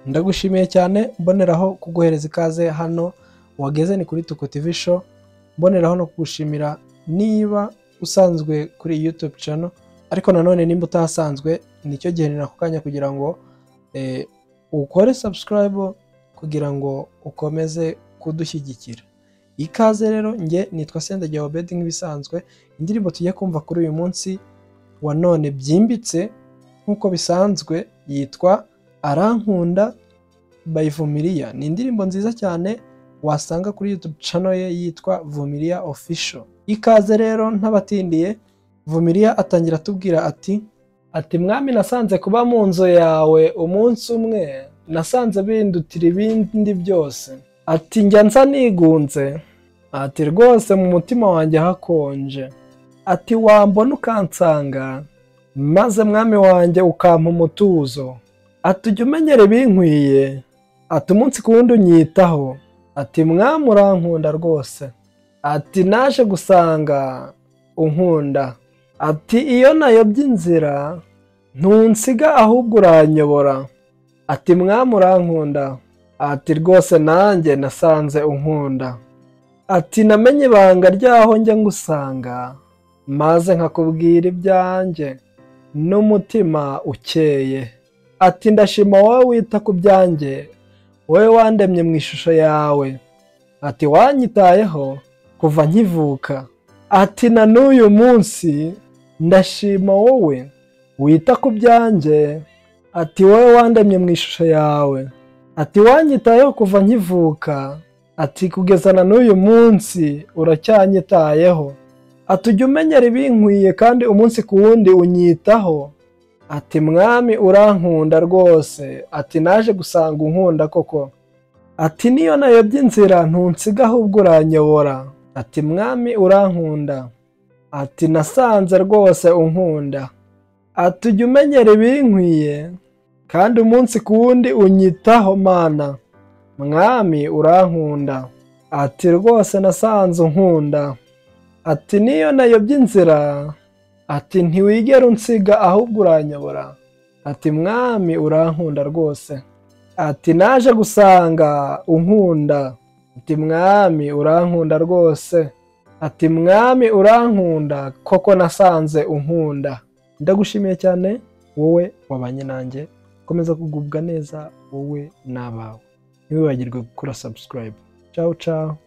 Ndagushimiye cyane mboneraho kuguhereza ikaze hano wageze ni kuri Tuko TV show. Mboneraho no kugushimira niba usanzwe kuri YouTube channel, ariko nanone nimba utasanzwe nicyo gihe ni nako kanya kugira ngo ukore subscribe kugira ngo ukomeze kudushyigikira. Ikaze rero, nge nitwa Sendege Obedi nk'ibisanzwe. Indirimbo tugiye kumva kuri uyu munsi wa none byimbitse nkuko bisanzwe yitwa Arankunda by Vumilia. Ni indirimbo nziza cyane wasanga kuri YouTube channel ye yitwa Vumilia Official. Ikaze rero ntabatindiye, Vumilia atangira tubwira ati mwami, nasanze kuba mu nzu yawe umunsi umwe, nasanze bindutira ibindi byose. Ati njya nsa nigunze, ati rwose mu mutima wanjye hakonje. Ati wambona ukansanga, maze mwami wanjye ukampa umutuzo. Ati ujya umenyera ibinkwiye, ati umunsi ku wundi unyitaho. Ati mwami urankunda rwose, ati naje gusanga unkunda. Ati iyo nayobye inzira ntunsiga ahubwo uranyobora. Ati mwami urankunda, ati rwose nanjye nasanze unkunda. Ati namenye ibanga ryaho njya ngusanga, maze nkakubwira ibyanjye n'umutima ukeye. Ati ndashima wowe wita ku byanjye, wowe wandemye mu ishusho yawe. Ati wanyitayeho kuva nkivuka. Ati na n'uyu munsi ndashima wowe wita ku byanjye. Ati wowe wandemye mu ishusho yawe. Ati wanyitayeho kuva nkivuka. Ati kugeza na n'uyu munsi uracyanyitayeho. Ati ujya umenyera ibinkwiye kandi umunsi ku wundi unyitaho. Ati mwami urankunda rwose, ati naje gusanga unkunda koko. Ati niyo nayobye inzira ntunsiga ahubwo uranyobora. Ati mwami urankunda, ati nasanze rwose unkunda. Ati ujya umenyera ibinkwiye kandi umunsi ku wundi unyitaho mana. Mwami urankunda, ati rwose nasanze unkunda. Ati niyo nayobye inzira, ati ntiwigera unsiga ahubwo uranyobora. Ati mwami urankunda rwose, ati naje gusanga unkunda. Ati mwami urankunda rwose, ati mwami urankunda koko nasanze unkunda. Ndagushimiye cyane wowe wabanye nanjye. Komeza kugubwa neza wowe n'abawe. Ntiwibagirwe gukora subscribe. Ciao ciao.